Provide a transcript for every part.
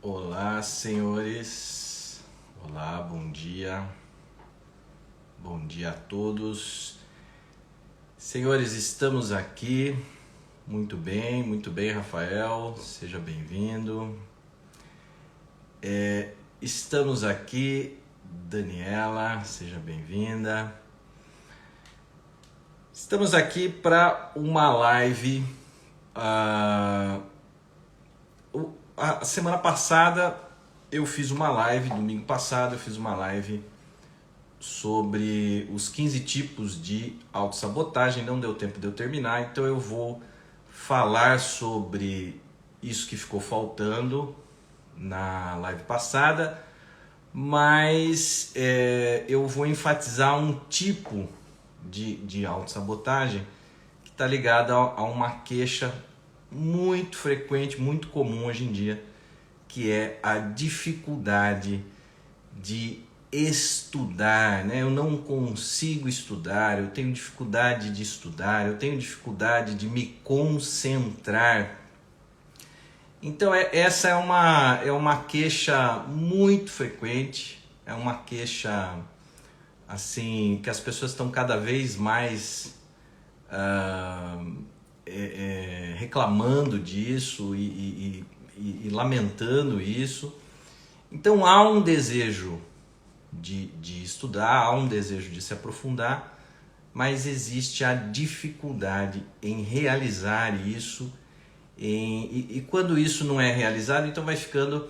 Olá, senhores. Olá, bom dia. Bom dia a todos. Senhores, estamos aqui. Muito bem, Rafael. Seja bem-vindo. Estamos aqui, Daniela. Seja bem-vinda. Estamos aqui para uma live. A semana passada eu fiz uma live, domingo passado eu fiz uma live sobre os 15 tipos de autossabotagem, não deu tempo de eu terminar, então eu vou falar sobre isso que ficou faltando na live passada, mas eu vou enfatizar um tipo de autossabotagem que está ligado a uma queixa muito frequente, muito comum hoje em dia, que é a dificuldade de estudar, né? Eu não consigo estudar, eu tenho dificuldade de estudar, eu tenho dificuldade de me concentrar. Então essa é uma queixa muito frequente, é uma queixa assim que as pessoas estão cada vez mais reclamando disso e lamentando isso. Então há um desejo de estudar, há um desejo de se aprofundar, mas existe a dificuldade em realizar isso. E quando isso não é realizado, então vai ficando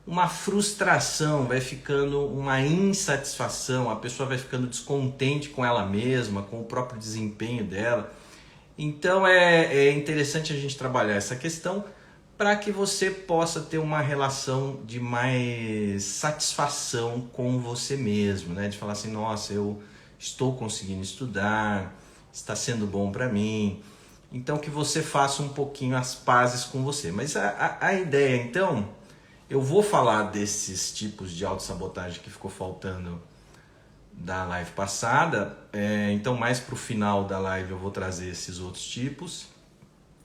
uma frustração, vai ficando uma insatisfação, a pessoa vai ficando descontente com ela mesma, com o próprio desempenho dela. Então é interessante a gente trabalhar essa questão para que você possa ter uma relação de mais satisfação com você mesmo, né? De falar assim, nossa, eu estou conseguindo estudar, está sendo bom para mim. Então que você faça um pouquinho as pazes com você. Mas a ideia, então, eu vou falar desses tipos de autossabotagem que ficou faltando da live passada, então mais para o final da live eu vou trazer esses outros tipos.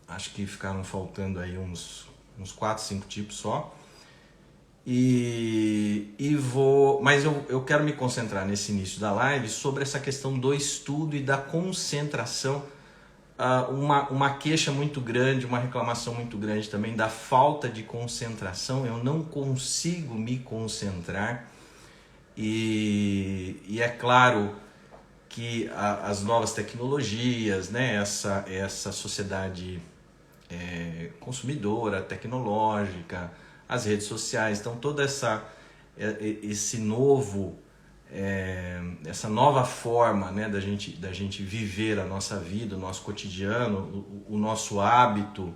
Acho que ficaram faltando aí uns 4, 5 tipos só. Mas eu quero me concentrar nesse início da live sobre essa questão do estudo e da concentração. Uma queixa muito grande, uma reclamação muito grande também da falta de concentração. Eu não consigo me concentrar. E é claro que as novas tecnologias, né, essa sociedade consumidora, tecnológica, as redes sociais, então toda essa nova forma, né, da gente viver a nossa vida, o nosso cotidiano, o nosso hábito,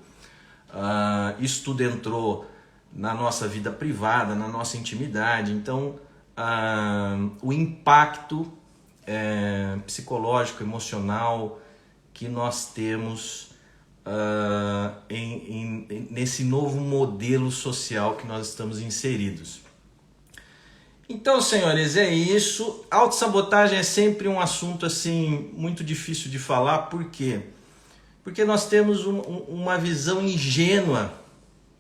isso tudo entrou na nossa vida privada, na nossa intimidade. Então o impacto psicológico, emocional que nós temos nesse novo modelo social que nós estamos inseridos. Então, senhores, é isso. Autossabotagem é sempre um assunto assim muito difícil de falar. Por quê? Porque nós temos uma visão ingênua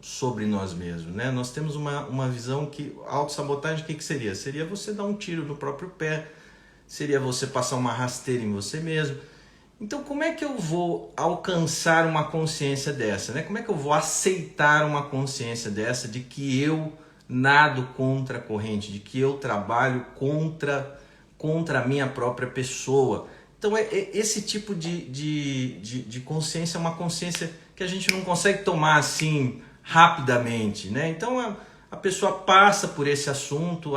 sobre nós mesmos, né? Nós temos uma visão que autossabotagem, o que seria? Seria você dar um tiro no próprio pé, seria você passar uma rasteira em você mesmo. Então como é que eu vou alcançar uma consciência dessa, né? Como é que eu vou aceitar uma consciência dessa de que eu nado contra a corrente, de que eu trabalho contra a minha própria pessoa? Então esse tipo de consciência é uma consciência que a gente não consegue tomar assim rapidamente, né? Então a pessoa passa por esse assunto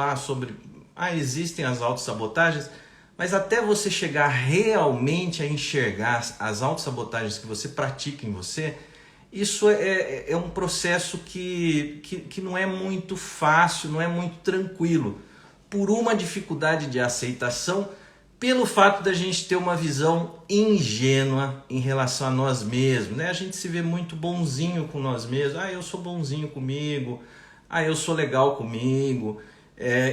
existem as autossabotagens, mas até você chegar realmente a enxergar as autossabotagens que você pratica em você, isso é um processo que não é muito fácil, não é muito tranquilo, por uma dificuldade de aceitação, pelo fato da gente ter uma visão ingênua em relação a nós mesmos, né? A gente se vê muito bonzinho com nós mesmos. Eu sou bonzinho comigo, eu sou legal comigo,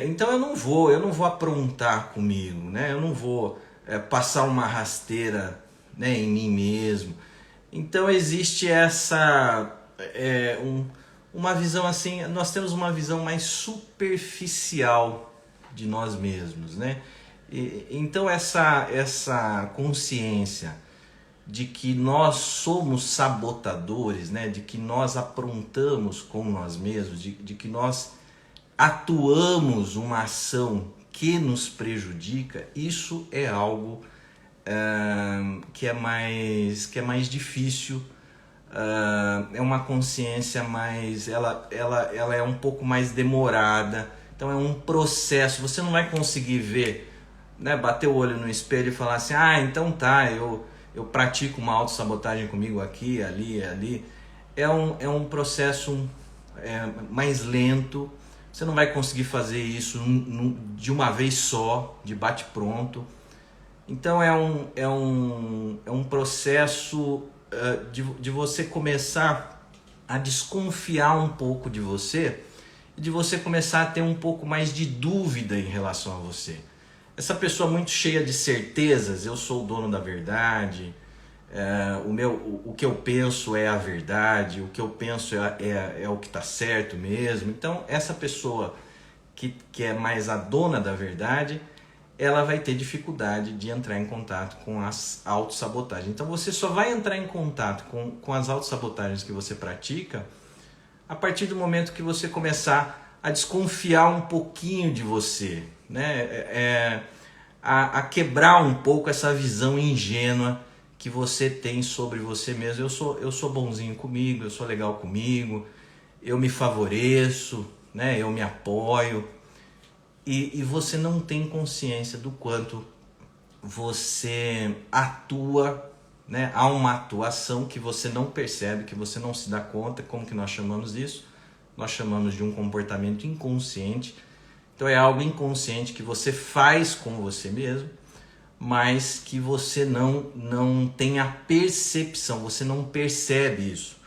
então eu não vou aprontar comigo, né? Eu não vou passar uma rasteira, né, em mim mesmo. Então existe uma visão assim, nós temos uma visão mais superficial de nós mesmos, né? Então essa consciência de que nós somos sabotadores, né? De que nós aprontamos com nós mesmos, de que nós atuamos uma ação que nos prejudica, isso é algo que é mais difícil, é uma consciência mais, ela é um pouco mais demorada, então é um processo, você não vai conseguir ver, né, bater o olho no espelho e falar assim, então tá, eu pratico uma autossabotagem comigo aqui, ali, é um processo mais lento, você não vai conseguir fazer isso de uma vez só, de bate-pronto. Então é um processo de você começar a desconfiar um pouco de você e de você começar a ter um pouco mais de dúvida em relação a você. Essa pessoa muito cheia de certezas, eu sou o dono da verdade, o que eu penso é a verdade, o que eu penso é o que está certo mesmo. Então essa pessoa que é mais a dona da verdade, ela vai ter dificuldade de entrar em contato com as autossabotagens. Então você só vai entrar em contato com as autossabotagens que você pratica a partir do momento que você começar a desconfiar um pouquinho de você, né? A quebrar um pouco essa visão ingênua que você tem sobre você mesmo. Eu sou bonzinho comigo, eu sou legal comigo, eu me favoreço, né? Eu me apoio. E você não tem consciência do quanto você atua, né? Há uma atuação que você não percebe, que você não se dá conta. Como que nós chamamos isso? Nós chamamos de um comportamento inconsciente. Então é algo inconsciente que você faz com você mesmo, mas que você não tem a percepção, você não percebe isso.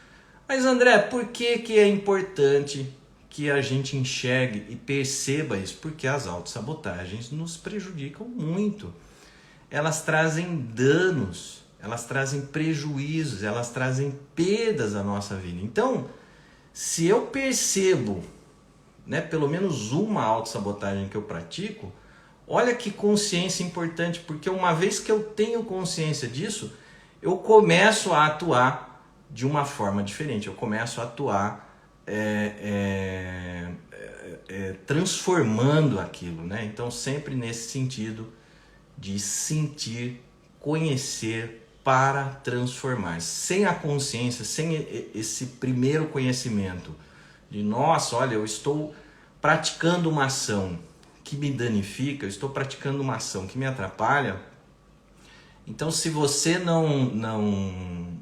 Mas André, por que é importante que a gente enxergue e perceba isso? Porque as autossabotagens nos prejudicam muito. Elas trazem danos, elas trazem prejuízos, elas trazem perdas à nossa vida. Então, se eu percebo, né, pelo menos uma autossabotagem que eu pratico, olha que consciência importante, porque uma vez que eu tenho consciência disso, eu começo a atuar de uma forma diferente, eu começo a atuar transformando aquilo, né? Então sempre nesse sentido de sentir, conhecer para transformar. Sem a consciência, sem esse primeiro conhecimento de nossa, olha, eu estou praticando uma ação que me danifica, eu estou praticando uma ação que me atrapalha. Então se você não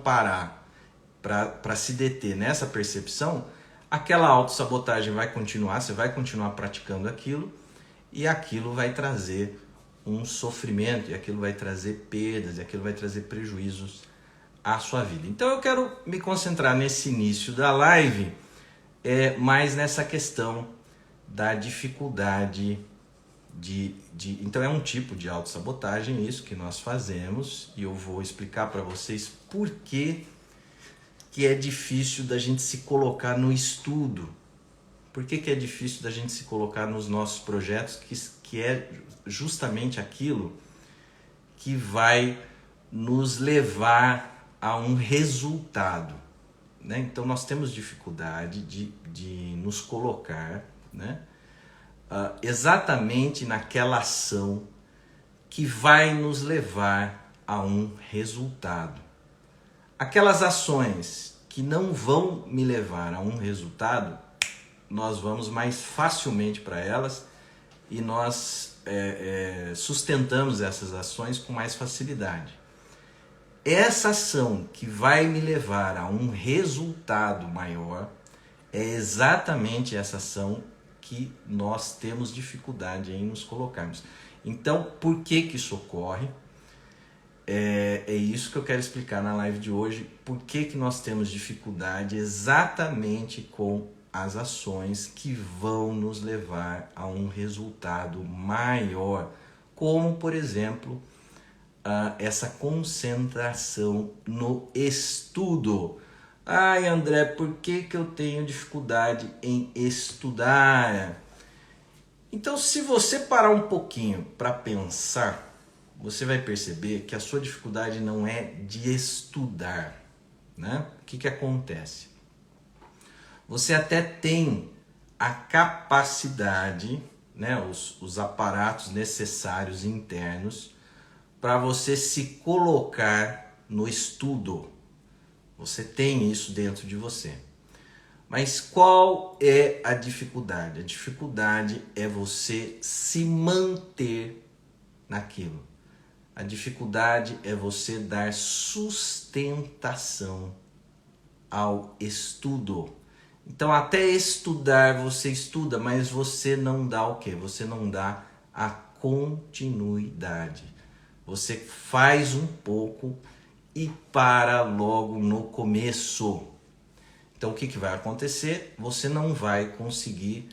parar para se deter nessa percepção, aquela autossabotagem vai continuar, você vai continuar praticando aquilo e aquilo vai trazer um sofrimento, e aquilo vai trazer perdas, e aquilo vai trazer prejuízos à sua vida. Então eu quero me concentrar nesse início da live, mais nessa questão da dificuldade então é um tipo de autossabotagem isso que nós fazemos, e eu vou explicar para vocês por que é difícil da gente se colocar no estudo. Por que é difícil da gente se colocar nos nossos projetos, que é justamente aquilo que vai nos levar a um resultado, né? Então nós temos dificuldade de nos colocar, né, exatamente naquela ação que vai nos levar a um resultado. Aquelas ações que não vão me levar a um resultado, nós vamos mais facilmente para elas e nós sustentamos essas ações com mais facilidade. Essa ação que vai me levar a um resultado maior é exatamente essa ação que nós temos dificuldade em nos colocarmos. Então, por que isso ocorre? É isso que eu quero explicar na live de hoje. Por que nós temos dificuldade exatamente com as ações que vão nos levar a um resultado maior, como, por exemplo, essa concentração no estudo. Ai, André, por que que eu tenho dificuldade em estudar? Então, se você parar um pouquinho para pensar, você vai perceber que a sua dificuldade não é de estudar, né? O que que acontece? Você até tem a capacidade, né, os aparatos necessários internos para você se colocar no estudo. Você tem isso dentro de você. Mas qual é a dificuldade? A dificuldade é você se manter naquilo. A dificuldade é você dar sustentação ao estudo. Então, até estudar, você estuda, mas você não dá o quê? Você não dá a continuidade. Você faz um pouco e para logo no começo. Então, o que vai acontecer? Você não vai conseguir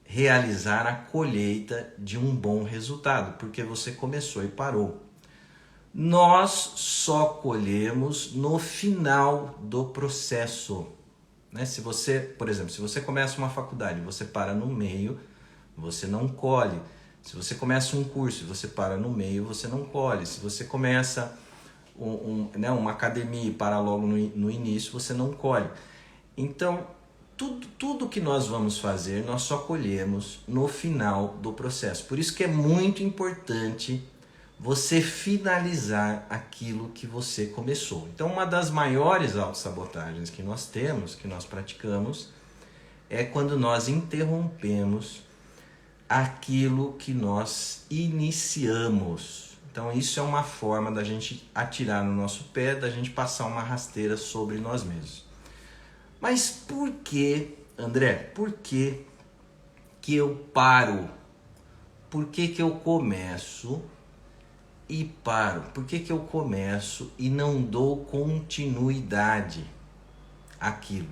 realizar a colheita de um bom resultado, porque você começou e parou. Nós só colhemos no final do processo. Né? Se você, por exemplo, se você começa uma faculdade e você para no meio, você não colhe. Se você começa um curso e você para no meio, você não colhe. Se você começa uma academia e para logo no início, você não colhe. Então, tudo que nós vamos fazer, nós só colhemos no final do processo. Por isso que é muito importante você finalizar aquilo que você começou. Então, uma das maiores autossabotagens que nós temos, que nós praticamos, é quando nós interrompemos aquilo que nós iniciamos. Então, isso é uma forma da gente atirar no nosso pé, da gente passar uma rasteira sobre nós mesmos. Mas por que, André, por que eu paro? Por que eu começo e paro? Por que eu começo e não dou continuidade àquilo?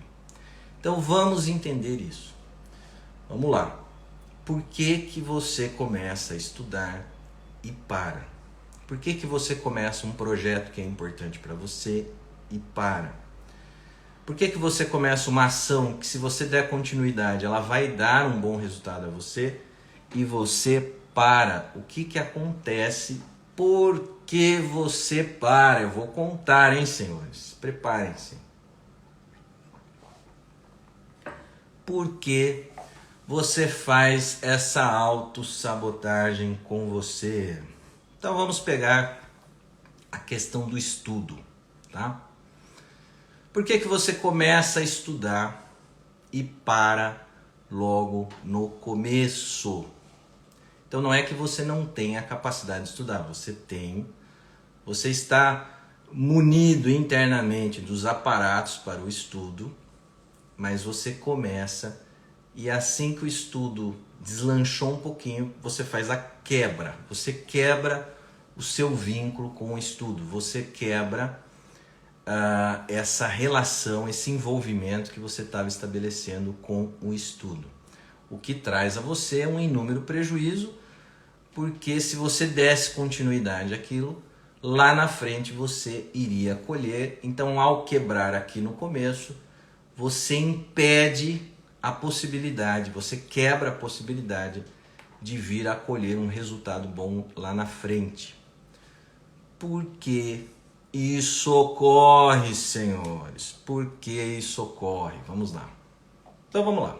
Então vamos entender isso. Vamos lá. Por que você começa a estudar e para? Por que você começa um projeto que é importante para você e para? Por que você começa uma ação que, se você der continuidade, ela vai dar um bom resultado a você e você para? O que acontece? Por que você para? Eu vou contar, hein, senhores? Preparem-se. Por que você faz essa autossabotagem com você? Então vamos pegar a questão do estudo, tá? Por que você começa a estudar e para logo no começo? Então não é que você não tenha a capacidade de estudar, você tem. Você está munido internamente dos aparatos para o estudo, mas você começa e assim que o estudo deslanchou um pouquinho, você faz a quebra. Você quebra o seu vínculo com o estudo, você quebra essa relação, esse envolvimento que você estava estabelecendo com o estudo. O que traz a você um inúmero prejuízo, porque se você desse continuidade àquilo, lá na frente você iria colher. Então, ao quebrar aqui no começo, você impede a possibilidade, você quebra a possibilidade de vir a colher um resultado bom lá na frente. Por que isso ocorre, senhores? Por que isso ocorre? Vamos lá. Então vamos lá.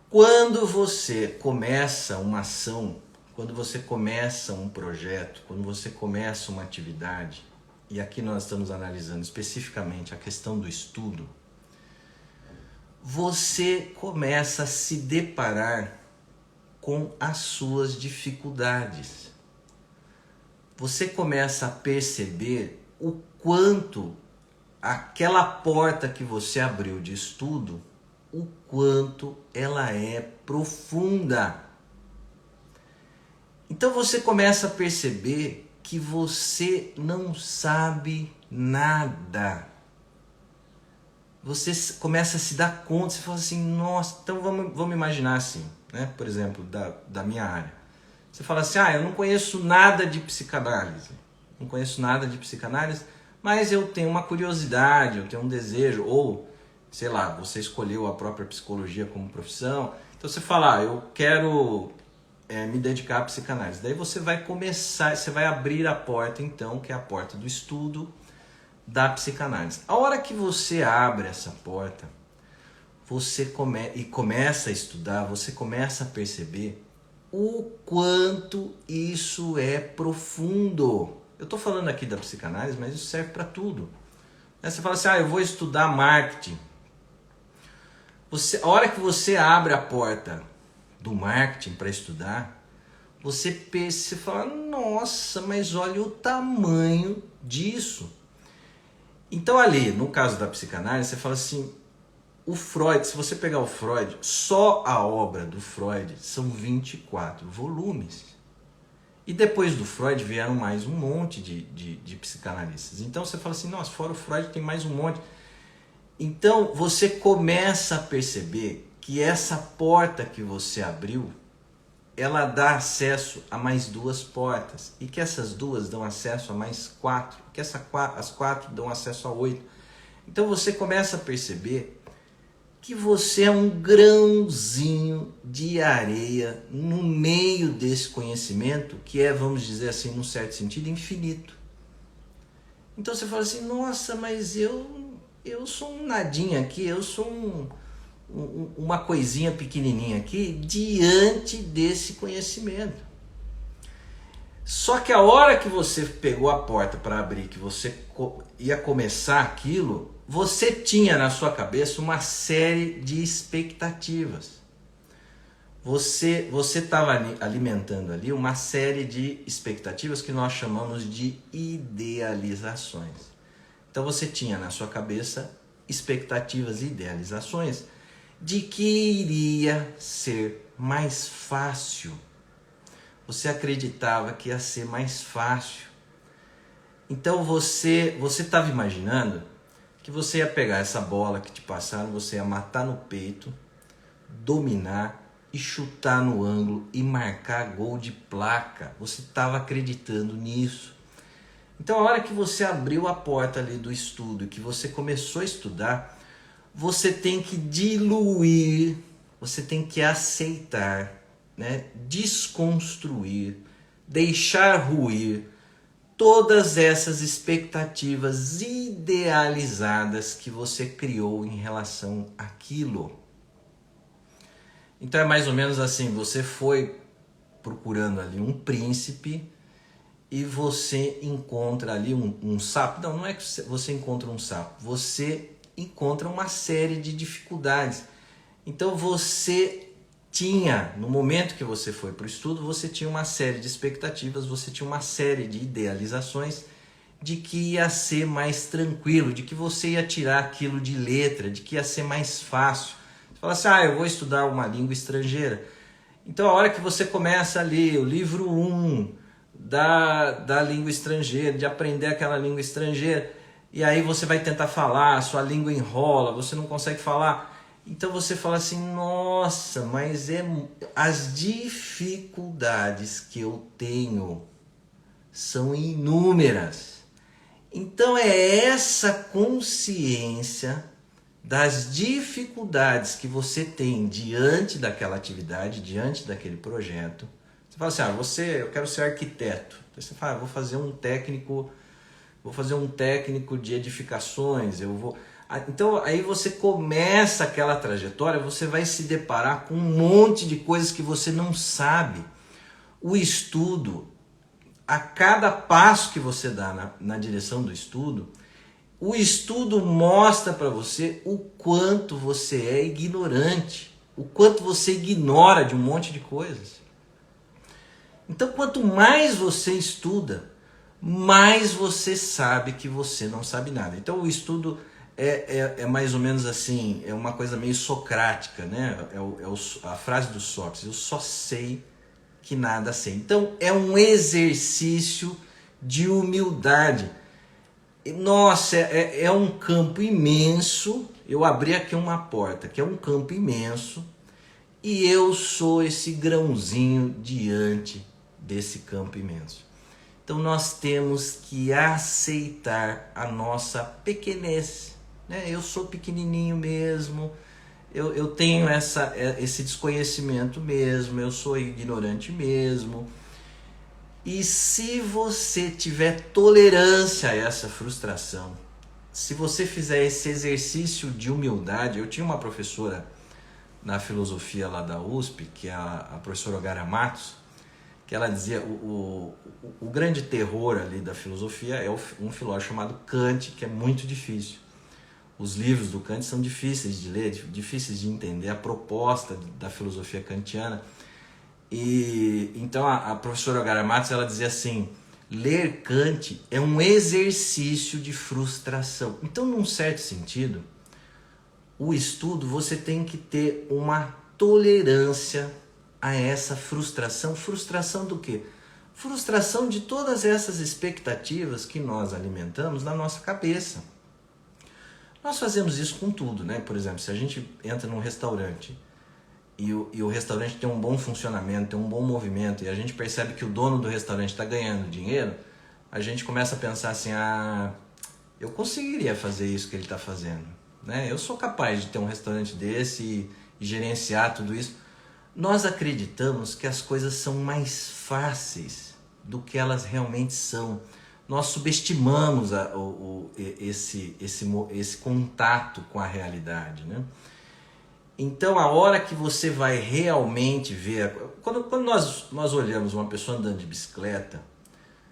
Quando você começa uma ação, quando você começa um projeto, quando você começa uma atividade, e aqui nós estamos analisando especificamente a questão do estudo, você começa a se deparar com as suas dificuldades. Você começa a perceber o quanto aquela porta que você abriu de estudo, o quanto ela é profunda. Então você começa a perceber que você não sabe nada. Você começa a se dar conta, você fala assim, nossa, então vamos imaginar assim, né? Por exemplo, da minha área. Você fala assim, eu não conheço nada de psicanálise. Não conheço nada de psicanálise, mas eu tenho uma curiosidade, eu tenho um desejo, ou, sei lá, você escolheu a própria psicologia como profissão, então você fala, eu quero me dedicar à psicanálise. Daí você vai começar, você vai abrir a porta então, que é a porta do estudo da psicanálise. A hora que você abre essa porta, você começa a estudar, você começa a perceber o quanto isso é profundo. Eu estou falando aqui da psicanálise, mas isso serve para tudo. Você fala assim, eu vou estudar marketing. A hora que você abre a porta do marketing para estudar, você fala, nossa, mas olha o tamanho disso. Então ali, no caso da psicanálise, você fala assim, o Freud, se você pegar o Freud, só a obra do Freud são 24 volumes. E depois do Freud vieram mais um monte de psicanalistas. Então você fala assim, nossa, fora o Freud tem mais um monte. Então você começa a perceber que essa porta que você abriu, ela dá acesso a mais 2 portas. E que essas 2 dão acesso a mais 4. Que as 4 dão acesso a 8. Então você começa a perceber que você é um grãozinho de areia no meio desse conhecimento que é, vamos dizer assim, num certo sentido, infinito. Então você fala assim, nossa, mas eu sou um nadinha aqui, eu sou uma coisinha pequenininha aqui diante desse conhecimento. Só que a hora que você pegou a porta para abrir, que você ia começar aquilo, você tinha na sua cabeça uma série de expectativas. Você estava alimentando ali uma série de expectativas que nós chamamos de idealizações. Então você tinha na sua cabeça expectativas e idealizações de que iria ser mais fácil. Você acreditava que ia ser mais fácil. Então você estava imaginando que você ia pegar essa bola que te passaram, você ia matar no peito, dominar e chutar no ângulo e marcar gol de placa. Você estava acreditando nisso. Então a hora que você abriu a porta ali do estudo, que você começou a estudar, você tem que diluir, você tem que aceitar, né? Desconstruir, deixar ruir todas essas expectativas idealizadas que você criou em relação àquilo. Então é mais ou menos assim, você foi procurando ali um príncipe e você encontra ali um sapo. Não é que você encontra um sapo, você encontra uma série de dificuldades. Então você tinha, no momento que você foi para o estudo, você tinha uma série de expectativas, você tinha uma série de idealizações de que ia ser mais tranquilo, de que você ia tirar aquilo de letra, de que ia ser mais fácil. Você fala assim, eu vou estudar uma língua estrangeira. Então a hora que você começa a ler o livro 1 da língua estrangeira, de aprender aquela língua estrangeira, e aí você vai tentar falar, a sua língua enrola, você não consegue falar. Então você fala assim, nossa, mas as dificuldades que eu tenho são inúmeras. Então é essa consciência das dificuldades que você tem diante daquela atividade, diante daquele projeto. Você fala assim, eu quero ser arquiteto. Então você fala, vou fazer um técnico de edificações, Então aí você começa aquela trajetória, você vai se deparar com um monte de coisas que você não sabe. O estudo, a cada passo que você dá na direção do estudo, o estudo mostra para você o quanto você é ignorante, o quanto você ignora de um monte de coisas. Então quanto mais você estuda, mais você sabe que você não sabe nada. Então o estudo é mais ou menos assim, é uma coisa meio socrática, né? A frase do Sócrates, eu só sei que nada sei. Então é um exercício de humildade. Nossa, é um campo imenso. Eu abri aqui uma porta, que é um campo imenso, e eu sou esse grãozinho diante desse campo imenso. Então nós temos que aceitar a nossa pequenez, né? Eu sou pequenininho mesmo, eu tenho esse desconhecimento mesmo, eu sou ignorante mesmo. E se você tiver tolerância a essa frustração, se você fizer esse exercício de humildade, eu tinha uma professora na filosofia lá da USP, que é a professora Ogara Matos, que ela dizia o grande terror ali da filosofia é um filósofo chamado Kant, que é muito difícil. Os livros do Kant são difíceis de ler, difíceis de entender a proposta da filosofia kantiana. E então a professora Ogara Matos, ela dizia assim: ler Kant é um exercício de frustração. Então, num certo sentido, o estudo, você tem que ter uma tolerância a essa frustração. Frustração do quê? Frustração de todas essas expectativas que nós alimentamos na nossa cabeça. Nós fazemos isso com tudo, né? Por exemplo, se a gente entra num restaurante e o restaurante tem um bom funcionamento, tem um bom movimento, e a gente percebe que o dono do restaurante está ganhando dinheiro, a gente começa a pensar assim: eu conseguiria fazer isso que ele está fazendo, né? Eu sou capaz de ter um restaurante desse e gerenciar tudo isso. Nós acreditamos que as coisas são mais fáceis do que elas realmente são. Nós subestimamos esse contato com a realidade, né? Então, a hora que você vai realmente ver... Quando nós olhamos uma pessoa andando de bicicleta,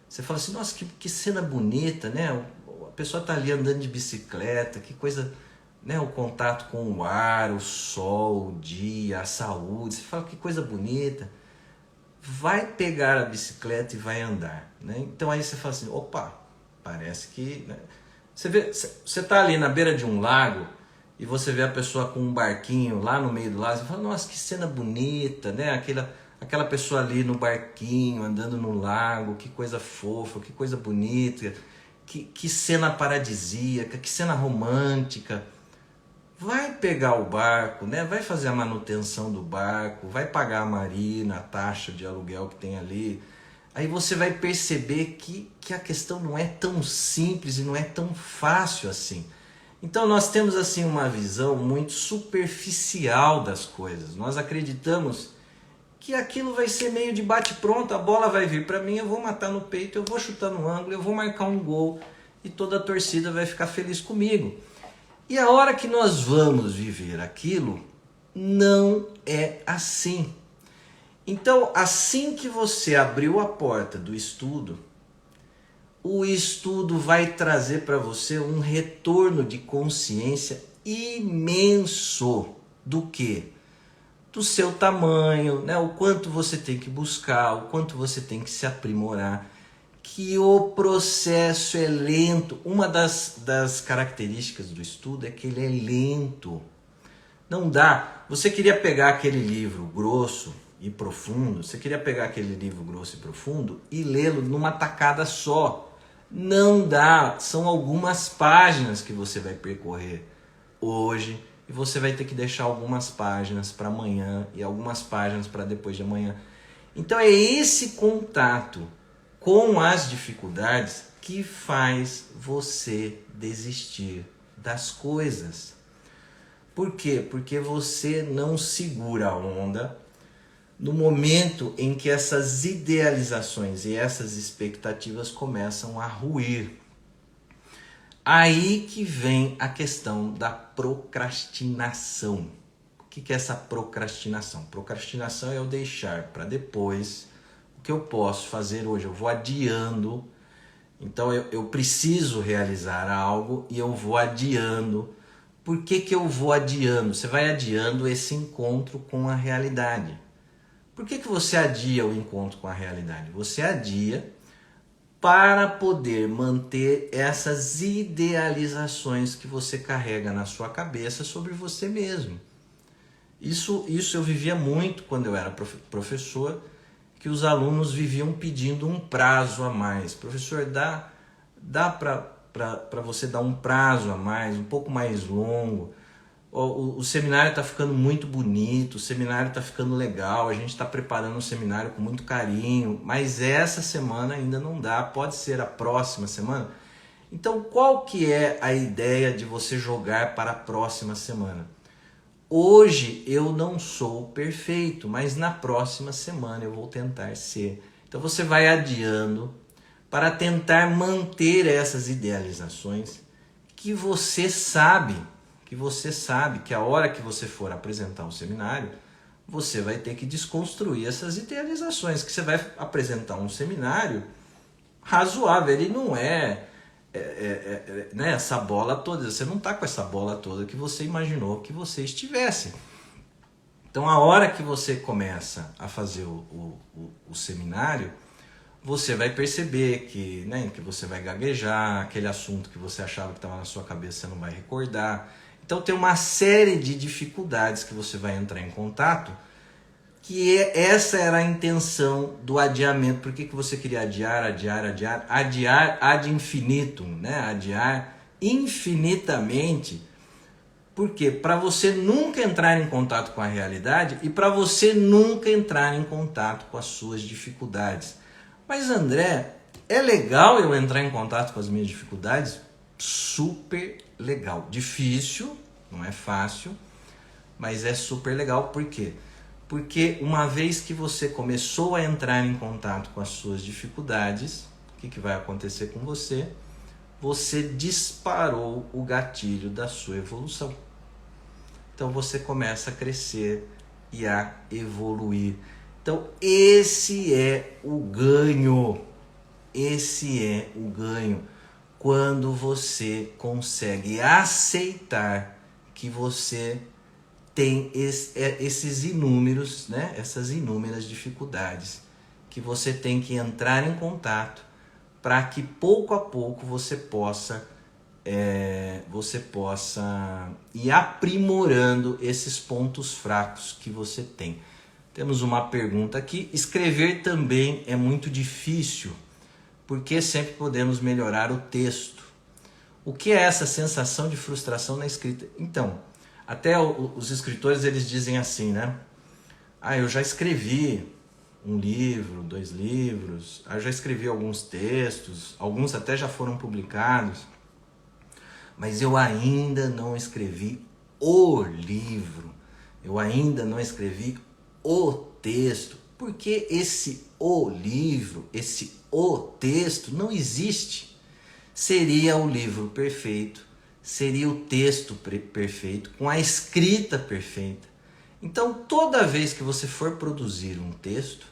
você fala assim: nossa, que cena bonita, né? A pessoa está ali andando de bicicleta, que coisa... né? O contato com o ar, o sol, o dia, a saúde. Você fala: que coisa bonita. Vai pegar a bicicleta e vai andar, né? Então aí você fala assim: opa, parece que... né? Você está ali na beira de um lago e você vê a pessoa com um barquinho lá no meio do lago, você fala: nossa, que cena bonita, né? Aquela pessoa ali no barquinho, andando no lago, que coisa fofa, que coisa bonita, que cena paradisíaca, que cena romântica. Vai pegar o barco, né? Vai fazer a manutenção do barco, vai pagar a marina, a taxa de aluguel que tem ali. Aí você vai perceber que a questão não é tão simples e não é tão fácil assim. Então nós temos assim uma visão muito superficial das coisas. Nós acreditamos que aquilo vai ser meio de bate-pronto, a bola vai vir para mim, eu vou matar no peito, eu vou chutar no ângulo, eu vou marcar um gol e toda a torcida vai ficar feliz comigo. E a hora que nós vamos viver aquilo, não é assim. Então, assim que você abriu a porta do estudo, o estudo vai trazer para você um retorno de consciência imenso. Do quê? Do seu tamanho, né? O quanto você tem que buscar, o quanto você tem que se aprimorar, que o processo é lento. Uma das características do estudo é que ele é lento. Não dá. Você queria pegar aquele livro grosso e profundo, e lê-lo numa tacada só. Não dá. São algumas páginas que você vai percorrer hoje e você vai ter que deixar algumas páginas para amanhã e algumas páginas para depois de amanhã. Então é esse contato com as dificuldades que faz você desistir das coisas. Por quê? Porque você não segura a onda no momento em que essas idealizações e essas expectativas começam a ruir. Aí que vem a questão da procrastinação. O que é essa procrastinação? Procrastinação é eu deixar para depois o que eu posso fazer hoje. Eu vou adiando. Então eu preciso realizar algo e eu vou adiando. Por que eu vou adiando? Você vai adiando esse encontro com a realidade. Por que você adia o encontro com a realidade? Você adia para poder manter essas idealizações que você carrega na sua cabeça sobre você mesmo. Isso eu vivia muito quando eu era professor, que os alunos viviam pedindo um prazo a mais. Professor, dá para você dar um prazo a mais, um pouco mais longo, o seminário está ficando muito bonito, o seminário está ficando legal, a gente está preparando o seminário com muito carinho, mas essa semana ainda não dá, pode ser a próxima semana. Então, qual que é a ideia de você jogar para a próxima semana? Hoje eu não sou perfeito, mas na próxima semana eu vou tentar ser. Então você vai adiando para tentar manter essas idealizações que você sabe que a hora que você for apresentar um seminário, você vai ter que desconstruir essas idealizações, que você vai apresentar um seminário razoável, ele não né, essa bola toda, você não está com essa bola toda que você imaginou que você estivesse. Então a hora que você começa a fazer o seminário, você vai perceber que, né, que você vai gaguejar, aquele assunto que você achava que estava na sua cabeça você não vai recordar. Então tem uma série de dificuldades que você vai entrar em contato, que essa era a intenção do adiamento. Por que você queria adiar ad infinitum, né? Adiar infinitamente. Por quê? Para você nunca entrar em contato com a realidade e para você nunca entrar em contato com as suas dificuldades. Mas André, é legal eu entrar em contato com as minhas dificuldades? Super legal. Difícil, não é fácil, mas é super legal. Por quê? Porque uma vez que você começou a entrar em contato com as suas dificuldades, o que vai acontecer com você? Você disparou o gatilho da sua evolução. Então você começa a crescer e a evoluir. Então esse é o ganho. Esse é o ganho. Quando você consegue aceitar que você tem esses inúmeros, né? Essas inúmeras dificuldades que você tem que entrar em contato para que pouco a pouco você possa ir aprimorando esses pontos fracos que você tem. Temos uma pergunta aqui. Escrever também é muito difícil, porque sempre podemos melhorar o texto. O que é essa sensação de frustração na escrita? Então, até os escritores eles dizem assim, né? Eu já escrevi um livro, 2 livros, eu já escrevi alguns textos, alguns até já foram publicados, mas eu ainda não escrevi o livro, eu ainda não escrevi o texto, porque o livro, o texto não existe. Seria o livro perfeito, seria o texto perfeito, com a escrita perfeita. Então, toda vez que você for produzir um texto,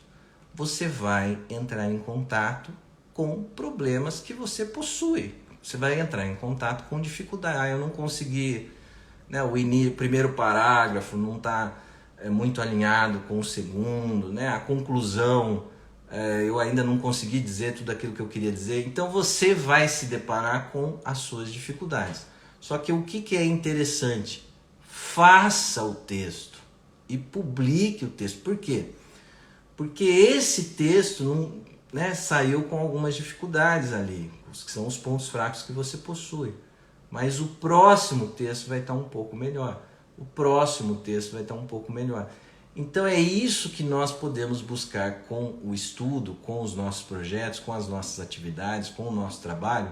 você vai entrar em contato com problemas que você possui. Você vai entrar em contato com dificuldade. Eu não consegui, né, o primeiro parágrafo não está muito alinhado com o segundo, né, a conclusão, eu ainda não consegui dizer tudo aquilo que eu queria dizer. Então você vai se deparar com as suas dificuldades. Só que o que é interessante? Faça o texto e publique o texto. Por quê? Porque esse texto não, né, saiu com algumas dificuldades ali, que são os pontos fracos que você possui. Mas o próximo texto vai estar um pouco melhor. O próximo texto vai estar um pouco melhor. Então é isso que nós podemos buscar com o estudo, com os nossos projetos, com as nossas atividades, com o nosso trabalho,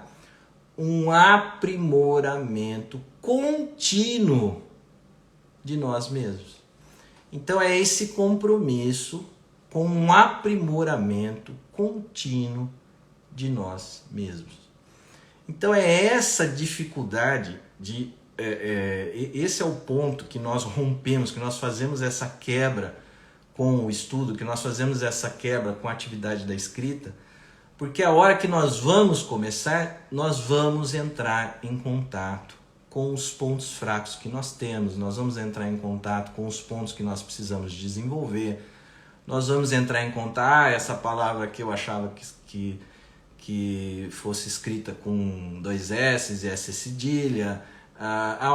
um aprimoramento contínuo de nós mesmos. Então é esse compromisso com um aprimoramento contínuo de nós mesmos. Então é essa dificuldade esse é o ponto que nós rompemos, que nós fazemos essa quebra com o estudo, que nós fazemos essa quebra com a atividade da escrita, porque a hora que nós vamos começar, nós vamos entrar em contato com os pontos fracos que nós temos, nós vamos entrar em contato com os pontos que nós precisamos desenvolver, nós vamos entrar em contato, essa palavra que eu achava que fosse escrita com 2 S e S cedilha,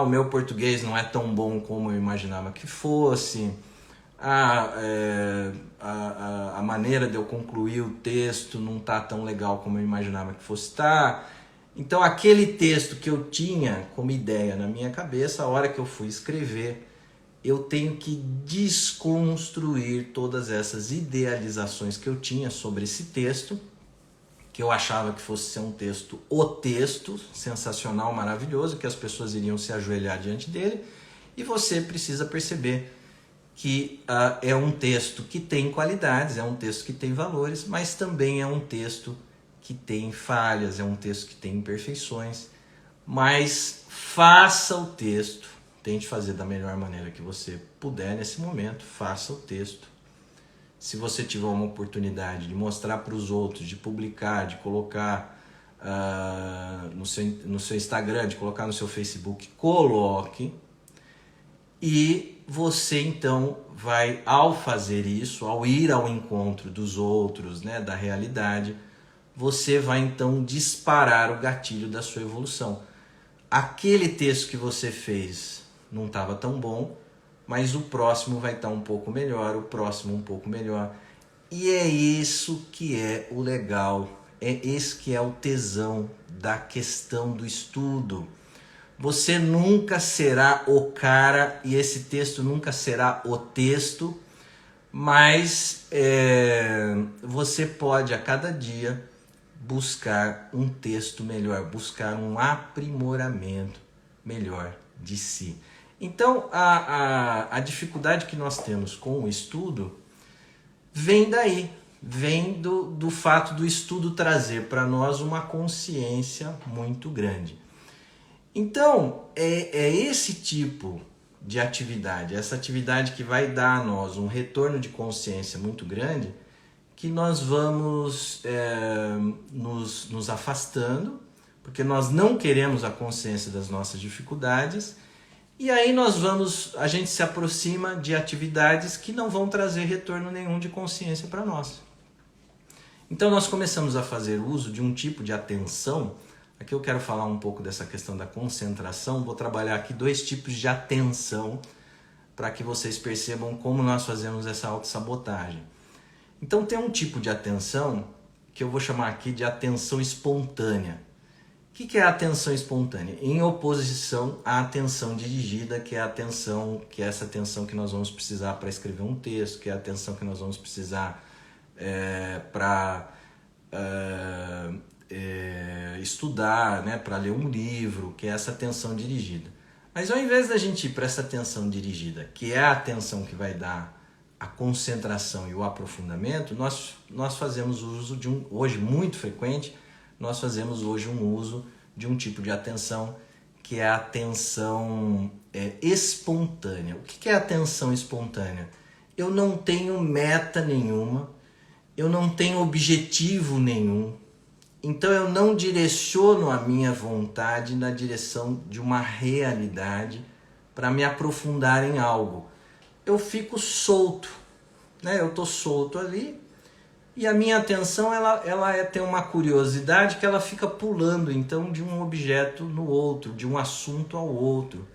o meu português não é tão bom como eu imaginava que fosse, a maneira de eu concluir o texto não está tão legal como eu imaginava que fosse estar. Então aquele texto que eu tinha como ideia na minha cabeça, a hora que eu fui escrever, eu tenho que desconstruir todas essas idealizações que eu tinha sobre esse texto, que eu achava que fosse ser um texto, o texto, sensacional, maravilhoso, que as pessoas iriam se ajoelhar diante dele, e você precisa perceber que é um texto que tem qualidades, é um texto que tem valores, mas também é um texto que tem falhas, é um texto que tem imperfeições, mas faça o texto, tente fazer da melhor maneira que você puder nesse momento, faça o texto. Se você tiver uma oportunidade de mostrar para os outros, de publicar, de colocar no seu Instagram, de colocar no seu Facebook, coloque. E você então vai, ao fazer isso, ao ir ao encontro dos outros, né, da realidade, você vai então disparar o gatilho da sua evolução. Aquele texto que você fez não estava tão bom, mas o próximo vai estar um pouco melhor, o próximo um pouco melhor. E é isso que é o legal, é esse que é o tesão da questão do estudo. Você nunca será o cara e esse texto nunca será o texto, mas você pode a cada dia buscar um texto melhor, buscar um aprimoramento melhor de si. Então, a dificuldade que nós temos com o estudo vem daí, vem do fato do estudo trazer para nós uma consciência muito grande. Então, é esse tipo de atividade, essa atividade que vai dar a nós um retorno de consciência muito grande, que nós vamos nos afastando, porque nós não queremos a consciência das nossas dificuldades, e aí a gente se aproxima de atividades que não vão trazer retorno nenhum de consciência para nós. Então nós começamos a fazer uso de um tipo de atenção. Aqui eu quero falar um pouco dessa questão da concentração, vou trabalhar aqui 2 tipos de atenção para que vocês percebam como nós fazemos essa autossabotagem. Então tem um tipo de atenção que eu vou chamar aqui de atenção espontânea. O que é a atenção espontânea? Em oposição à atenção dirigida, que é essa atenção que nós vamos precisar para escrever um texto, que é a atenção que nós vamos precisar para estudar, né, para ler um livro, que é essa atenção dirigida. Mas ao invés da gente ir para essa atenção dirigida, que é a atenção que vai dar a concentração e o aprofundamento, nós fazemos uso hoje muito frequente, nós fazemos hoje um uso de um tipo de atenção que é a atenção espontânea. O que é a atenção espontânea? Eu não tenho meta nenhuma, eu não tenho objetivo nenhum, então eu não direciono a minha vontade na direção de uma realidade para me aprofundar em algo. Eu fico solto, né? Eu estou solto ali e a minha atenção ela tem uma curiosidade que ela fica pulando então de um objeto no outro, de um assunto ao outro.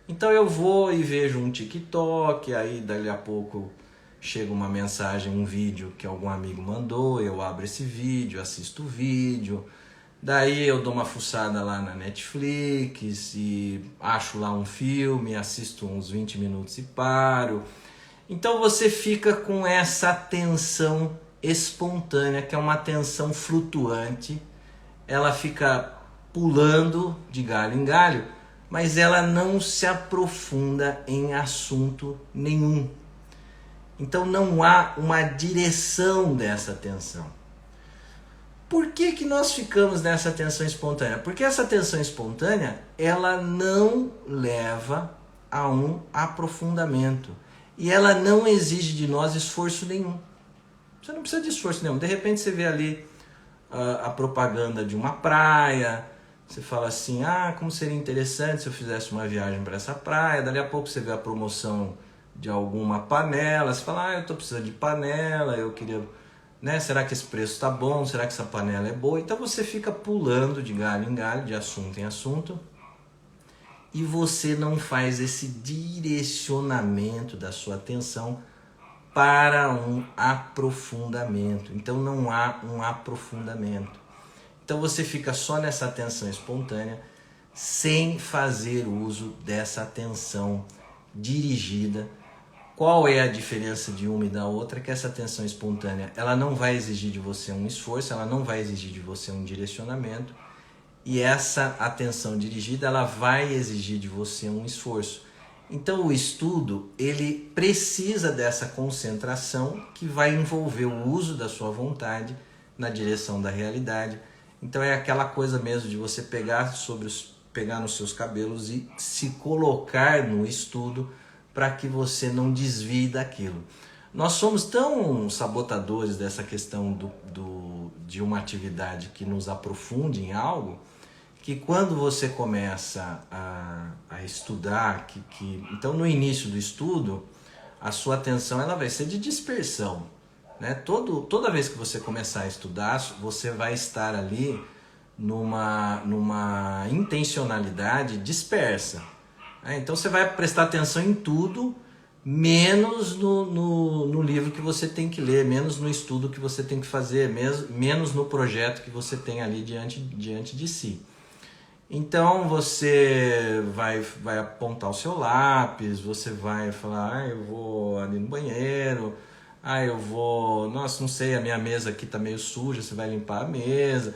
Então eu vou e vejo um TikTok, aí dali a pouco chega uma mensagem, um vídeo que algum amigo mandou, eu abro esse vídeo, assisto o vídeo, daí eu dou uma fuçada lá na Netflix e acho lá um filme, assisto uns 20 minutos e paro. Então você fica com essa atenção espontânea, que é uma atenção flutuante, ela fica pulando de galho em galho, mas ela não se aprofunda em assunto nenhum. Então não há uma direção dessa atenção. Por que nós ficamos nessa atenção espontânea? Porque essa atenção espontânea, ela não leva a um aprofundamento. E ela não exige de nós esforço nenhum. Você não precisa de esforço nenhum. De repente você vê ali a propaganda de uma praia, você fala assim, como seria interessante se eu fizesse uma viagem para essa praia. Dali a pouco você vê a promoção de alguma panela, você fala, eu estou precisando de panela, eu queria, né, será que esse preço está bom, será que essa panela é boa? Então você fica pulando de galho em galho, de assunto em assunto, e você não faz esse direcionamento da sua atenção para um aprofundamento. Então não há um aprofundamento. Então você fica só nessa atenção espontânea, sem fazer uso dessa atenção dirigida. Qual é a diferença de uma e da outra? Que essa atenção espontânea, ela não vai exigir de você um esforço, ela não vai exigir de você um direcionamento, e essa atenção dirigida, ela vai exigir de você um esforço. Então o estudo, ele precisa dessa concentração que vai envolver o uso da sua vontade na direção da realidade. Então é aquela coisa mesmo de você pegar nos seus cabelos e se colocar no estudo para que você não desvie daquilo. Nós somos tão sabotadores dessa questão de uma atividade que nos aprofunde em algo, que quando você começa a estudar, então no início do estudo, a sua atenção ela vai ser de dispersão, né? Toda vez que você começar a estudar, você vai estar ali numa intencionalidade dispersa, né? Então você vai prestar atenção em tudo, menos no livro que você tem que ler, menos no estudo que você tem que fazer, menos no projeto que você tem ali diante de si. Então você vai apontar o seu lápis, você vai falar, eu vou ali no banheiro, eu vou, nossa, não sei, a minha mesa aqui está meio suja, você vai limpar a mesa.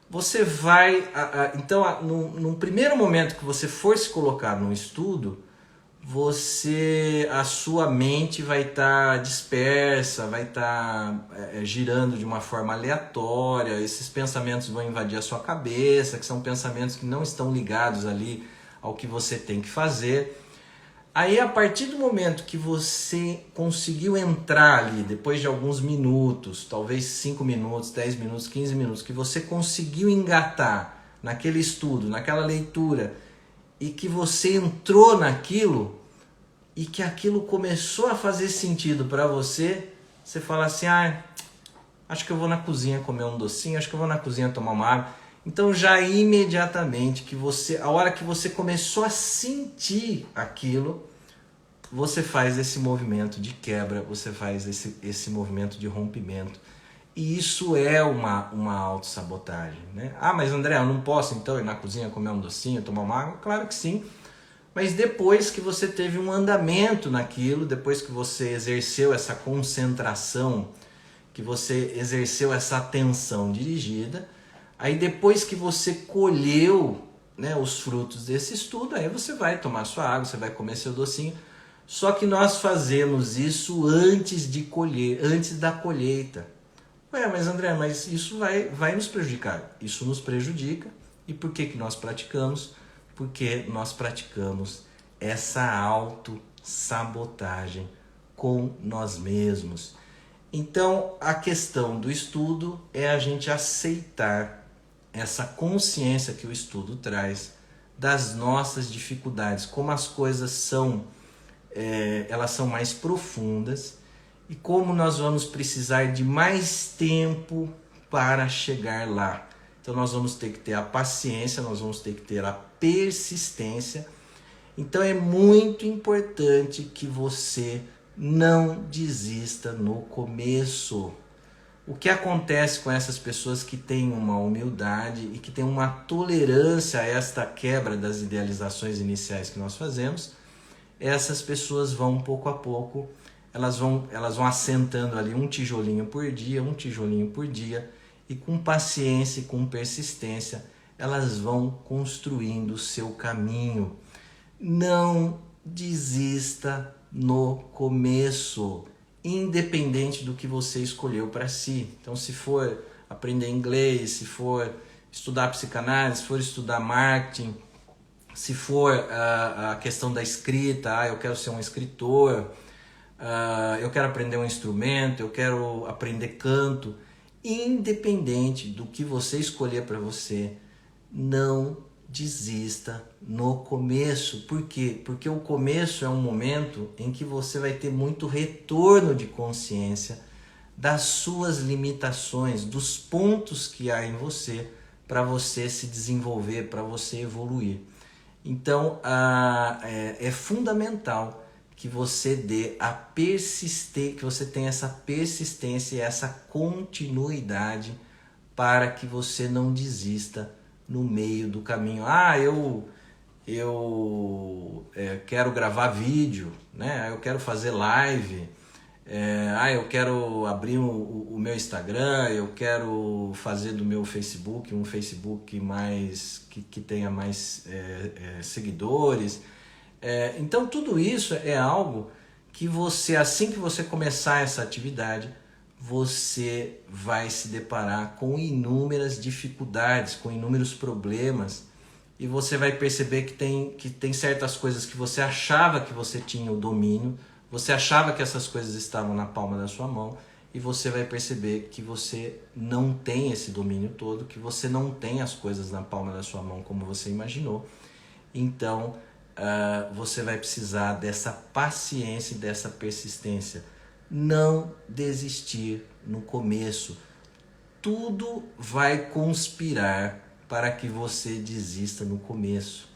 Você vai, então, num primeiro momento que você for se colocar num estudo, a sua mente vai estar dispersa, vai estar girando de uma forma aleatória, esses pensamentos vão invadir a sua cabeça, que são pensamentos que não estão ligados ali ao que você tem que fazer. Aí, a partir do momento que você conseguiu entrar ali, depois de alguns minutos, talvez 5 minutos, 10 minutos, 15 minutos, que você conseguiu engatar naquele estudo, naquela leitura, e que você entrou naquilo e que aquilo começou a fazer sentido para você, você fala assim, acho que eu vou na cozinha comer um docinho, acho que eu vou na cozinha tomar uma água. Então já imediatamente, a hora que você começou a sentir aquilo, você faz esse movimento de quebra, você faz esse movimento de rompimento. E isso é uma autossabotagem, né? Mas André, eu não posso então ir na cozinha comer um docinho, tomar uma água? Claro que sim. Mas depois que você teve um andamento naquilo, depois que você exerceu essa concentração, que você exerceu essa atenção dirigida, aí depois que você colheu, né, os frutos desse estudo, aí você vai tomar sua água, você vai comer seu docinho. Só que nós fazemos isso antes de colher, antes da colheita. Mas André, mas isso vai nos prejudicar. Isso nos prejudica. E por que nós praticamos? Porque nós praticamos essa autossabotagem com nós mesmos. Então, a questão do estudo é a gente aceitar essa consciência que o estudo traz das nossas dificuldades, como as coisas elas são mais profundas, e como nós vamos precisar de mais tempo para chegar lá. Então nós vamos ter que ter a paciência, nós vamos ter que ter a persistência. Então é muito importante que você não desista no começo. O que acontece com essas pessoas que têm uma humildade e que têm uma tolerância a esta quebra das idealizações iniciais que nós fazemos, essas pessoas vão pouco a pouco, elas vão assentando ali um tijolinho por dia, e com paciência e com persistência, elas vão construindo o seu caminho. Não desista no começo, independente do que você escolheu para si. Então, se for aprender inglês, se for estudar psicanálise, se for estudar marketing, se for a questão da escrita, eu quero ser um escritor, eu quero aprender um instrumento, eu quero aprender canto, independente do que você escolher para você, não desista no começo. Por quê? Porque o começo é um momento em que você vai ter muito retorno de consciência das suas limitações, dos pontos que há em você para você se desenvolver, para você evoluir. Então, é fundamental que você que você tenha essa persistência e essa continuidade para que você não desista no meio do caminho. Ah, eu quero gravar vídeo, né? Eu quero fazer live, eu quero abrir o meu Instagram, eu quero fazer do meu Facebook um Facebook mais que tenha mais seguidores. Então tudo isso é algo que você, assim que você começar essa atividade, você vai se deparar com inúmeras dificuldades, com inúmeros problemas, e você vai perceber que tem certas coisas que você achava que você tinha o domínio, você achava que essas coisas estavam na palma da sua mão, e você vai perceber que você não tem esse domínio todo, que você não tem as coisas na palma da sua mão como você imaginou. Então, você vai precisar dessa paciência e dessa persistência. Não desistir no começo. Tudo vai conspirar para que você desista no começo.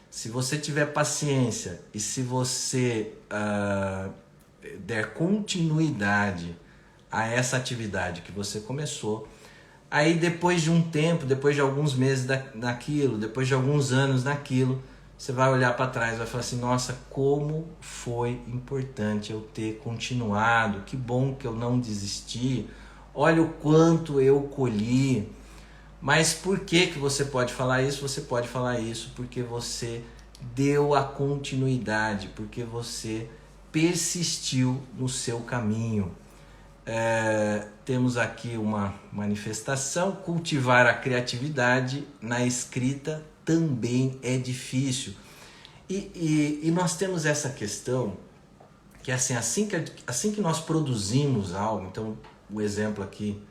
Se você tiver paciência e se você der continuidade a essa atividade que você começou, aí depois de um tempo, depois de alguns meses naquilo, depois de alguns anos naquilo, você vai olhar para trás e vai falar assim, nossa, como foi importante eu ter continuado, que bom que eu não desisti, olha o quanto eu colhi. Mas por que você pode falar isso? Você pode falar isso porque você deu a continuidade, porque você persistiu no seu caminho. Temos aqui uma manifestação: cultivar a criatividade na escrita também é difícil. E nós temos essa questão que assim que nós produzimos algo, então o exemplo aqui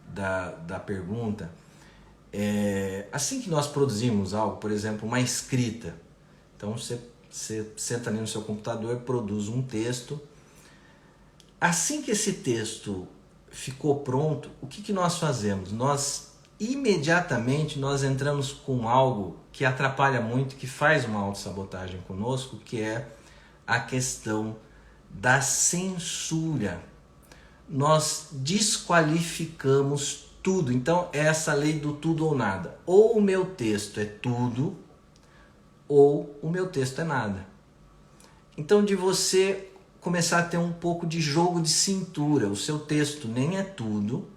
da pergunta, assim que nós produzimos algo, por exemplo, uma escrita, então você senta ali no seu computador e produz um texto. Assim que esse texto ficou pronto, o que nós fazemos? Imediatamente nós entramos com algo que atrapalha muito, que faz uma autossabotagem conosco, que é a questão da censura. Nós desqualificamos tudo. Então é essa lei do tudo ou nada. Ou o meu texto é tudo, ou o meu texto é nada. Então, de você começar a ter um pouco de jogo de cintura, o seu texto nem é tudo,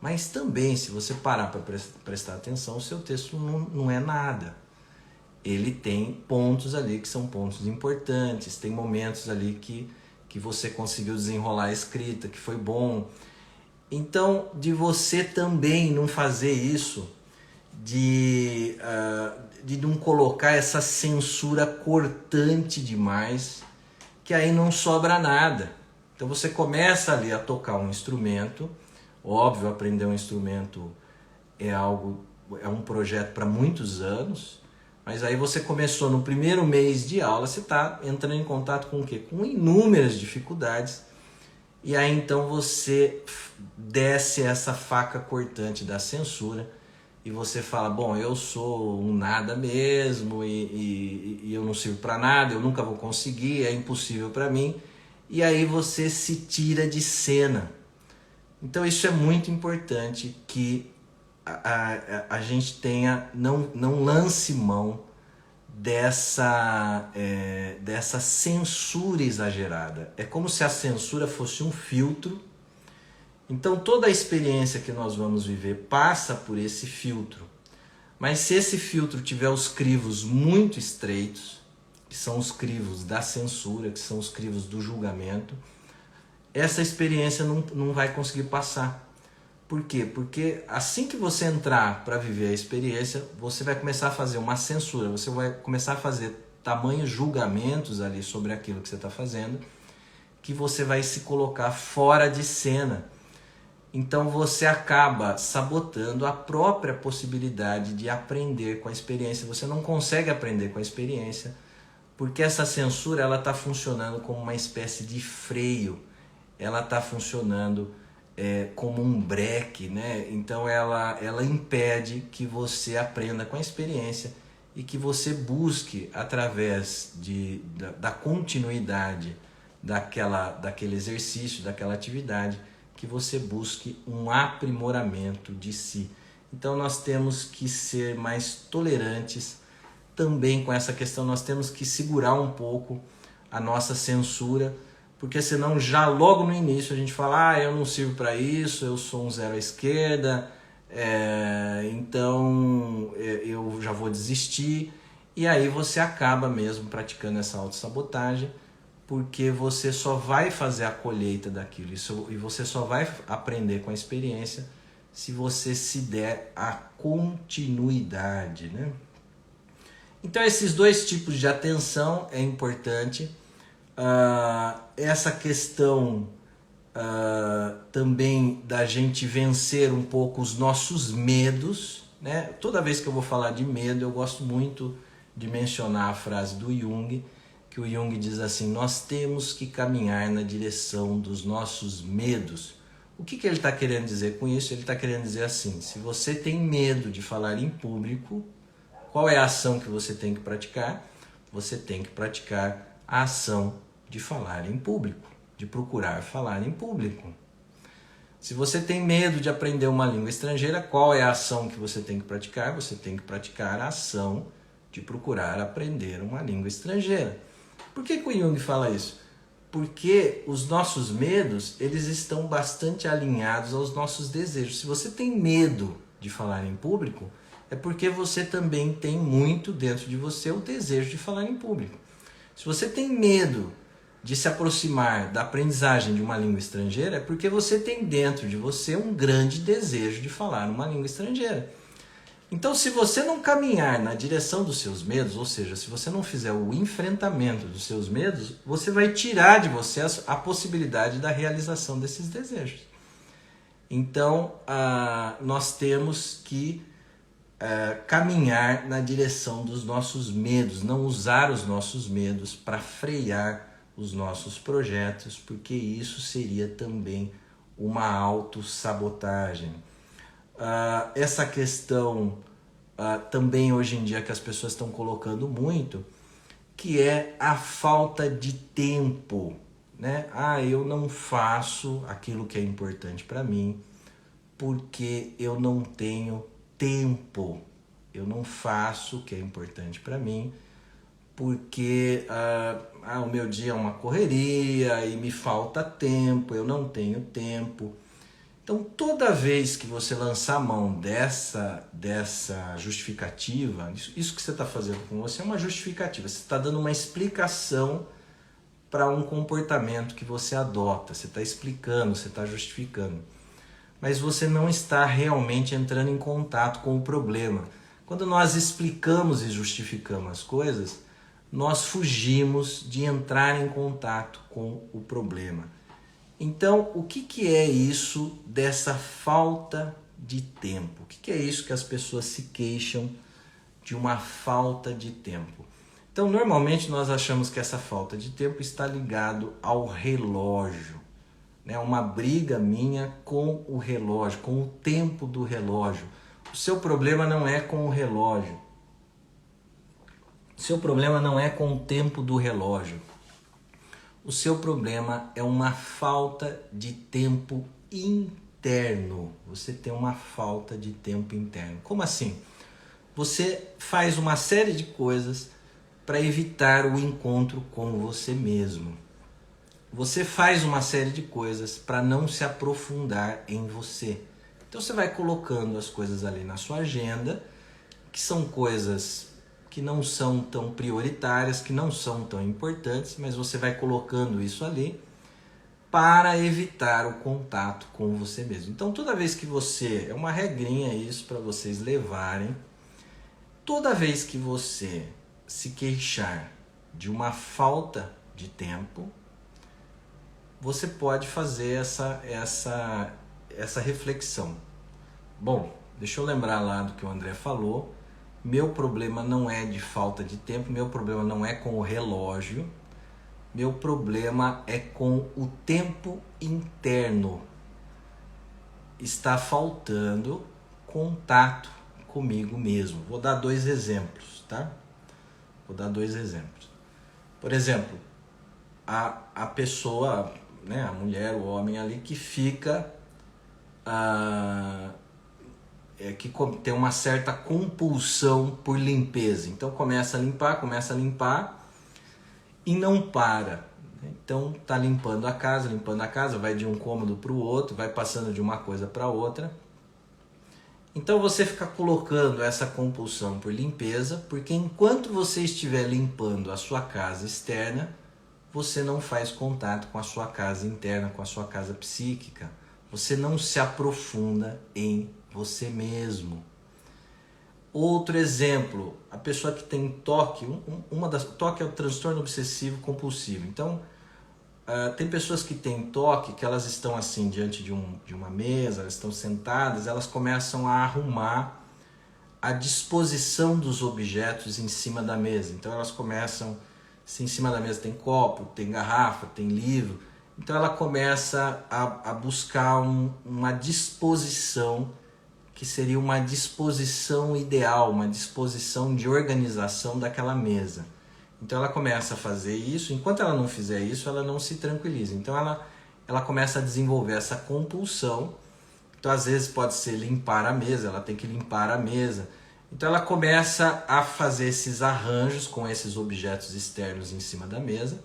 mas também, se você parar para prestar atenção, o seu texto não é nada. Ele tem pontos ali que são pontos importantes, tem momentos ali que você conseguiu desenrolar a escrita, que foi bom. Então, de você também não fazer isso, de não colocar essa censura cortante demais, que aí não sobra nada. Então você começa ali a tocar um instrumento. Óbvio, aprender um instrumento é um projeto para muitos anos, mas aí você começou no primeiro mês de aula, você está entrando em contato com o quê? Com inúmeras dificuldades, e aí então você desce essa faca cortante da censura e você fala, bom, eu sou um nada mesmo e eu não sirvo para nada, eu nunca vou conseguir, é impossível para mim, e aí você se tira de cena. Então isso é muito importante, que a gente tenha, não lance mão dessa censura exagerada. É como se a censura fosse um filtro. Então toda a experiência que nós vamos viver passa por esse filtro. Mas se esse filtro tiver os crivos muito estreitos, que são os crivos da censura, que são os crivos do julgamento, essa experiência não vai conseguir passar. Por quê? Porque assim que você entrar para viver a experiência, você vai começar a fazer uma censura, você vai começar a fazer tamanhos julgamentos ali sobre aquilo que você está fazendo, que você vai se colocar fora de cena. Então você acaba sabotando a própria possibilidade de aprender com a experiência. Você não consegue aprender com a experiência, porque essa censura está funcionando como uma espécie de freio. Ela está funcionando como um breque, né? Então ela impede que você aprenda com a experiência e que você busque, através da continuidade daquele exercício, daquela atividade, que você busque um aprimoramento de si. Então nós temos que ser mais tolerantes também com essa questão, nós temos que segurar um pouco a nossa censura, porque senão já logo no início a gente fala, eu não sirvo para isso, eu sou um zero à esquerda, então eu já vou desistir, e aí você acaba mesmo praticando essa autossabotagem, porque você só vai fazer a colheita daquilo, e você só vai aprender com a experiência se você se der a continuidade, né? Então esses dois tipos de atenção é importante. Essa questão também da gente vencer um pouco os nossos medos, né? Toda vez que eu vou falar de medo, eu gosto muito de mencionar a frase do Jung, que o Jung diz assim: nós temos que caminhar na direção dos nossos medos. O que ele está querendo dizer com isso? Ele está querendo dizer assim: se você tem medo de falar em público, qual é a ação que você tem que praticar? Você tem que praticar a ação de falar em público, de procurar falar em público. Se você tem medo de aprender uma língua estrangeira, qual é a ação que você tem que praticar? Você tem que praticar a ação de procurar aprender uma língua estrangeira. Por que o Jung fala isso? Porque os nossos medos, eles estão bastante alinhados aos nossos desejos. Se você tem medo de falar em público, é porque você também tem muito dentro de você o desejo de falar em público. Se você tem medo de se aproximar da aprendizagem de uma língua estrangeira, é porque você tem dentro de você um grande desejo de falar uma língua estrangeira. Então, se você não caminhar na direção dos seus medos, ou seja, se você não fizer o enfrentamento dos seus medos, você vai tirar de você a possibilidade da realização desses desejos. Então, nós temos que caminhar na direção dos nossos medos, não usar os nossos medos para frear os nossos projetos, porque isso seria também uma autossabotagem. Essa questão também hoje em dia que as pessoas estão colocando muito, que é a falta de tempo, né? Eu não faço aquilo que é importante para mim porque eu não tenho tempo. Eu não faço o que é importante para mim porque o meu dia é uma correria e me falta tempo, eu não tenho tempo. Então, toda vez que você lançar a mão dessa justificativa, isso que você está fazendo com você é uma justificativa, você está dando uma explicação para um comportamento que você adota, você está explicando, você está justificando. Mas você não está realmente entrando em contato com o problema. Quando nós explicamos e justificamos as coisas, nós fugimos de entrar em contato com o problema. Então, o que é isso dessa falta de tempo? O que é isso que as pessoas se queixam de uma falta de tempo? Então, normalmente nós achamos que essa falta de tempo está ligado ao relógio, né? Uma briga minha com o relógio, com o tempo do relógio. O seu problema não é com o relógio. O seu problema não é com o tempo do relógio. O seu problema é uma falta de tempo interno. Você tem uma falta de tempo interno. Como assim? Você faz uma série de coisas para evitar o encontro com você mesmo. Você faz uma série de coisas para não se aprofundar em você. Então você vai colocando as coisas ali na sua agenda, que são coisas que não são tão prioritárias, que não são tão importantes, mas você vai colocando isso ali para evitar o contato com você mesmo. Então toda vez que você, é uma regrinha isso para vocês levarem, toda vez que você se queixar de uma falta de tempo, você pode fazer essa reflexão. Bom, deixa eu lembrar lá do que o André falou. Meu problema não é de falta de tempo, meu problema não é com o relógio, meu problema é com o tempo interno. Está faltando contato comigo mesmo. Vou dar 2 exemplos, tá? Vou dar 2 exemplos. Por exemplo, a pessoa, né, a mulher, o homem ali que fica, que tem uma certa compulsão por limpeza. Então começa a limpar e não para. Então tá limpando a casa, vai de um cômodo para o outro, vai passando de uma coisa para outra. Então você fica colocando essa compulsão por limpeza, porque enquanto você estiver limpando a sua casa externa, você não faz contato com a sua casa interna, com a sua casa psíquica. Você não se aprofunda em você mesmo. Outro exemplo, a pessoa que tem TOC, TOC é o transtorno obsessivo compulsivo. Então, tem pessoas que têm TOC, que elas estão assim diante de uma mesa, elas estão sentadas, elas começam a arrumar a disposição dos objetos em cima da mesa. Então elas começam, se em cima da mesa tem copo, tem garrafa, tem livro, então ela começa a buscar uma disposição que seria uma disposição ideal, uma disposição de organização daquela mesa. Então ela começa a fazer isso, enquanto ela não fizer isso, ela não se tranquiliza. Então ela começa a desenvolver essa compulsão. Então às vezes pode ser limpar a mesa, ela tem que limpar a mesa. Então ela começa a fazer esses arranjos com esses objetos externos em cima da mesa.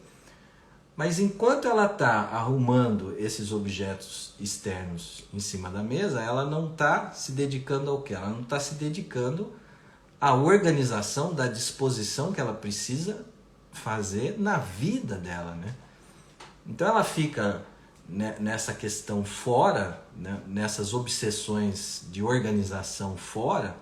Mas enquanto ela está arrumando esses objetos externos em cima da mesa, ela não está se dedicando ao quê? Ela não está se dedicando a organização da disposição que ela precisa fazer na vida dela, né? Então ela fica nessa questão fora, né? Nessas obsessões de organização fora.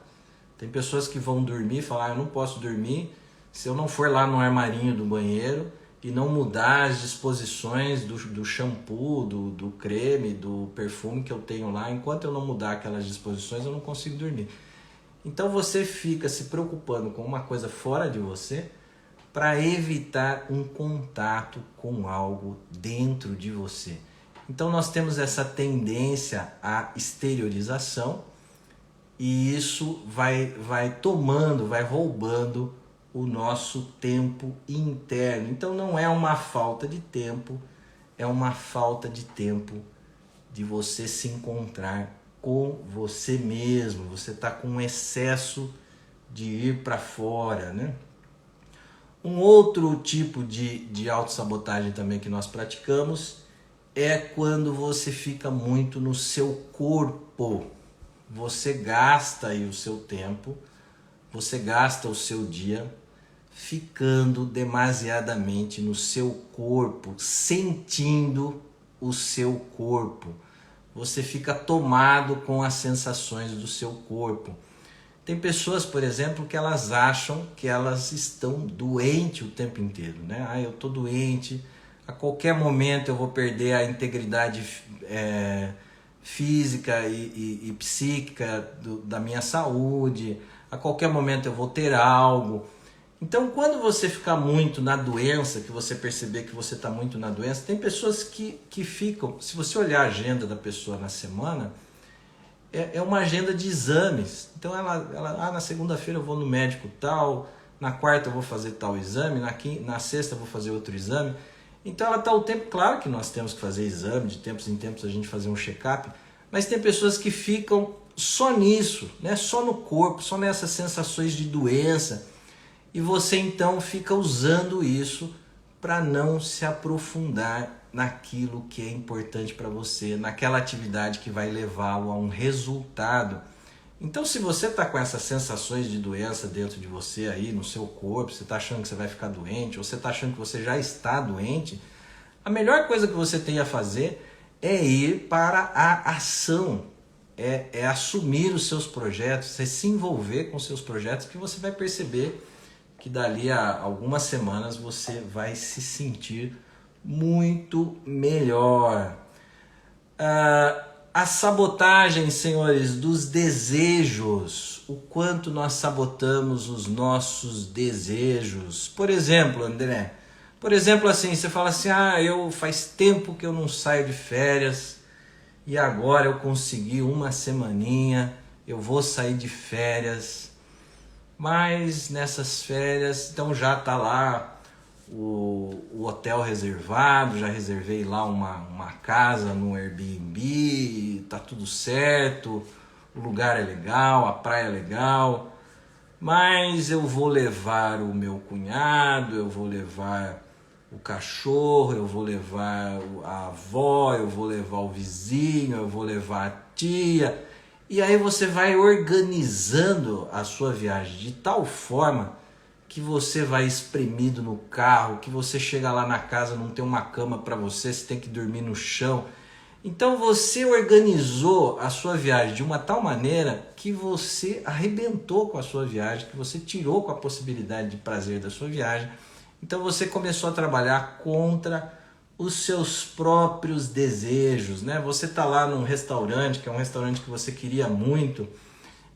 Tem pessoas que vão dormir e falam, eu não posso dormir se eu não for lá no armarinho do banheiro e não mudar as disposições do shampoo, do creme, do perfume que eu tenho lá. Enquanto eu não mudar aquelas disposições, eu não consigo dormir. Então você fica se preocupando com uma coisa fora de você para evitar um contato com algo dentro de você. Então nós temos essa tendência à exteriorização e isso vai tomando, vai roubando o nosso tempo interno. Então não é uma falta de tempo, é uma falta de tempo de você se encontrar com você mesmo. Você está com um excesso de ir para fora, né? Um outro tipo de autossabotagem também que nós praticamos é quando você fica muito no seu corpo. Você gasta aí o seu tempo, você gasta o seu dia ficando demasiadamente no seu corpo, sentindo o seu corpo. Você fica tomado com as sensações do seu corpo. Tem pessoas, por exemplo, que elas acham que elas estão doentes o tempo inteiro, né? Eu estou doente, a qualquer momento eu vou perder a integridade física e psíquica da minha saúde, a qualquer momento eu vou ter algo. Então, quando você ficar muito na doença, que você perceber que você está muito na doença, tem pessoas que ficam, se você olhar a agenda da pessoa na semana, é uma agenda de exames. Então, na segunda-feira eu vou no médico tal, na quarta eu vou fazer tal exame, na sexta eu vou fazer outro exame. Então, ela está o tempo, claro que nós temos que fazer exame, de tempos em tempos a gente fazer um check-up, mas tem pessoas que ficam só nisso, né? Só no corpo, só nessas sensações de doença. E você então fica usando isso para não se aprofundar naquilo que é importante para você, naquela atividade que vai levá-lo a um resultado. Então, se você está com essas sensações de doença dentro de você aí, no seu corpo, você está achando que você vai ficar doente, ou você está achando que você já está doente, a melhor coisa que você tem a fazer é ir para a ação, é assumir os seus projetos, é se envolver com os seus projetos, que você vai perceber que dali a algumas semanas você vai se sentir muito melhor. A sabotagem, senhores, dos desejos. O quanto nós sabotamos os nossos desejos. Por exemplo, André, assim, você fala assim, faz tempo que eu não saio de férias e agora eu consegui uma semaninha, eu vou sair de férias. Mas nessas férias, então já está lá o hotel reservado, já reservei lá uma casa no Airbnb, tá tudo certo, o lugar é legal, a praia é legal, mas eu vou levar o meu cunhado, eu vou levar o cachorro, eu vou levar a avó, eu vou levar o vizinho, eu vou levar a tia. E aí você vai organizando a sua viagem de tal forma que você vai espremido no carro, que você chega lá na casa, não tem uma cama para você, você tem que dormir no chão. Então você organizou a sua viagem de uma tal maneira que você arrebentou com a sua viagem, que você tirou com a possibilidade de prazer da sua viagem. Então você começou a trabalhar contra os seus próprios desejos, né? Você está lá num restaurante, que é um restaurante que você queria muito,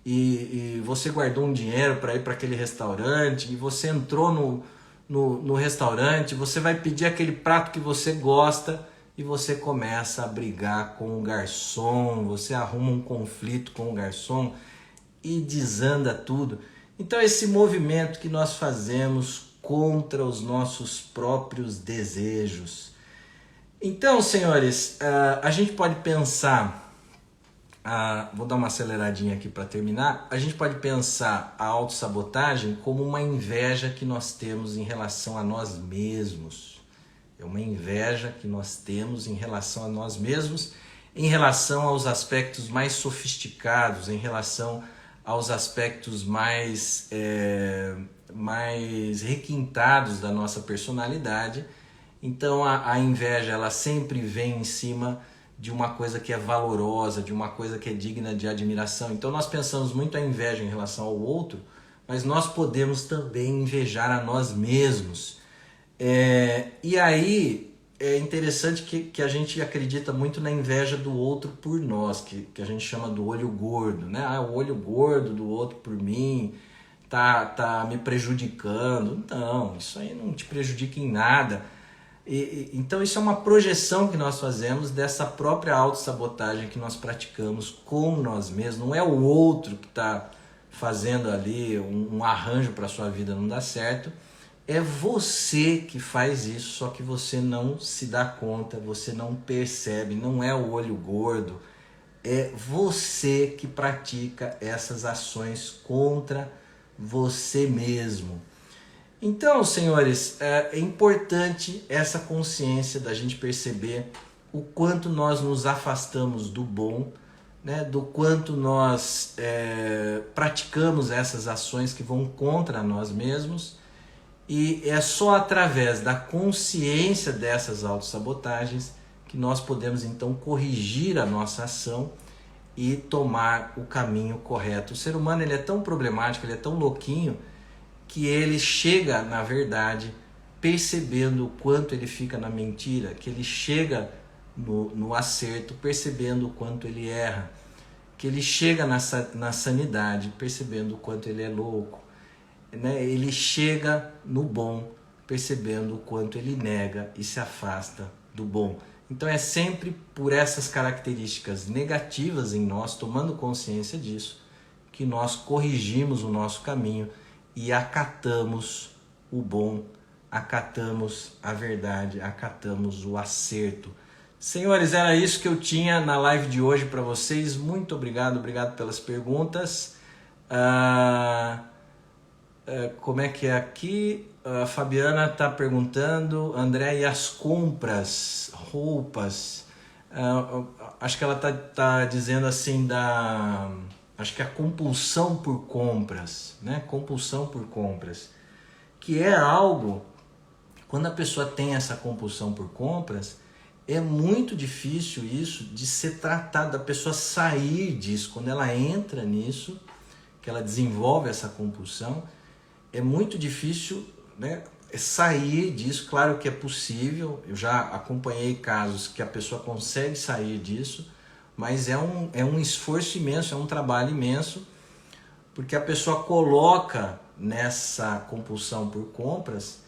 e você guardou um dinheiro para ir para aquele restaurante, e você entrou no restaurante, você vai pedir aquele prato que você gosta, e você começa a brigar com o garçom, você arruma um conflito com o garçom e desanda tudo. Então esse movimento que nós fazemos contra os nossos próprios desejos. Então, senhores, a gente pode pensar, vou dar uma aceleradinha aqui para terminar, a gente pode pensar a autossabotagem como uma inveja que nós temos em relação a nós mesmos. É uma inveja que nós temos em relação a nós mesmos, em relação aos aspectos mais sofisticados, em relação aos aspectos mais requintados da nossa personalidade. Então a inveja ela sempre vem em cima de uma coisa que é valorosa, de uma coisa que é digna de admiração. Então nós pensamos muito a inveja em relação ao outro, mas nós podemos também invejar a nós mesmos. E aí é interessante que a gente acredita muito na inveja do outro por nós, que a gente chama do olho gordo, né? O olho gordo do outro por mim tá me prejudicando. Não, isso aí não te prejudica em nada. Então isso é uma projeção que nós fazemos dessa própria autossabotagem que nós praticamos com nós mesmos. Não é o outro que está fazendo ali um arranjo para a sua vida não dar certo. É você que faz isso, só que você não se dá conta, você não percebe, não é o olho gordo. É você que pratica essas ações contra você mesmo. Então, senhores, é importante essa consciência da gente perceber o quanto nós nos afastamos do bom, né? Do quanto nós praticamos essas ações que vão contra nós mesmos. E é só através da consciência dessas autossabotagens que nós podemos então corrigir a nossa ação e tomar o caminho correto. O ser humano ele é tão problemático, ele é tão louquinho, que ele chega, na verdade, percebendo o quanto ele fica na mentira, que ele chega no acerto, percebendo o quanto ele erra, que ele chega na sanidade, percebendo o quanto ele é louco, né? Ele chega no bom, percebendo o quanto ele nega e se afasta do bom. Então é sempre por essas características negativas em nós, tomando consciência disso, que nós corrigimos o nosso caminho e acatamos o bom, acatamos a verdade, acatamos o acerto. Senhores, era isso que eu tinha na live de hoje para vocês. Muito obrigado pelas perguntas. Como é que é aqui? A Fabiana está perguntando, André, e as compras, roupas? Acho que ela tá dizendo assim acho que a compulsão por compras, né? Compulsão por compras, que é algo, quando a pessoa tem essa compulsão por compras, é muito difícil isso de ser tratado, da pessoa sair disso. Quando ela entra nisso, que ela desenvolve essa compulsão, é muito difícil, né, sair disso. Claro que é possível, eu já acompanhei casos que a pessoa consegue sair disso, mas é um esforço imenso, é um trabalho imenso, porque a pessoa coloca nessa compulsão por compras,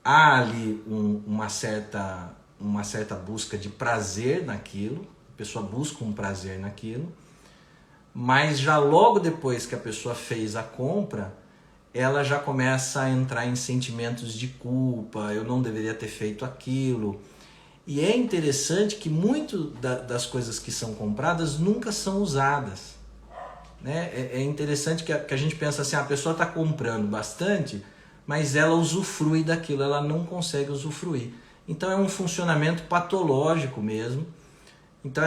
há ali uma certa busca de prazer naquilo, a pessoa busca um prazer naquilo, mas já logo depois que a pessoa fez a compra, ela já começa a entrar em sentimentos de culpa, eu não deveria ter feito aquilo. E é interessante que muito das coisas que são compradas nunca são usadas, né? É interessante que a gente pensa assim, a pessoa está comprando bastante, mas ela usufrui daquilo, ela não consegue usufruir. Então é um funcionamento patológico mesmo. Então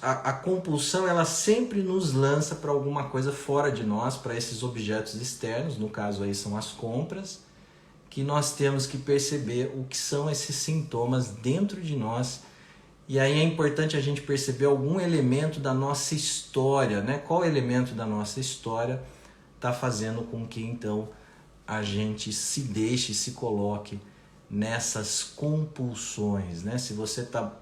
a compulsão ela sempre nos lança para alguma coisa fora de nós, para esses objetos externos, no caso aí são as compras, que nós temos que perceber o que são esses sintomas dentro de nós. E aí é importante a gente perceber algum elemento da nossa história, né? Qual elemento da nossa história está fazendo com que então a gente se deixe, se coloque nessas compulsões, né? Se você tá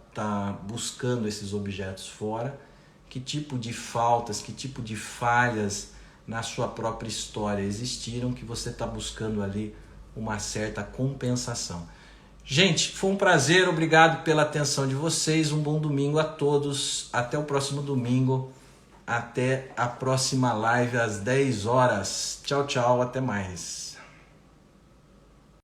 buscando esses objetos fora, que tipo de faltas, que tipo de falhas na sua própria história existiram que você está buscando ali uma certa compensação. Gente, foi um prazer, obrigado pela atenção de vocês, um bom domingo a todos, até o próximo domingo, até a próxima live às 10 horas. Tchau, tchau, até mais.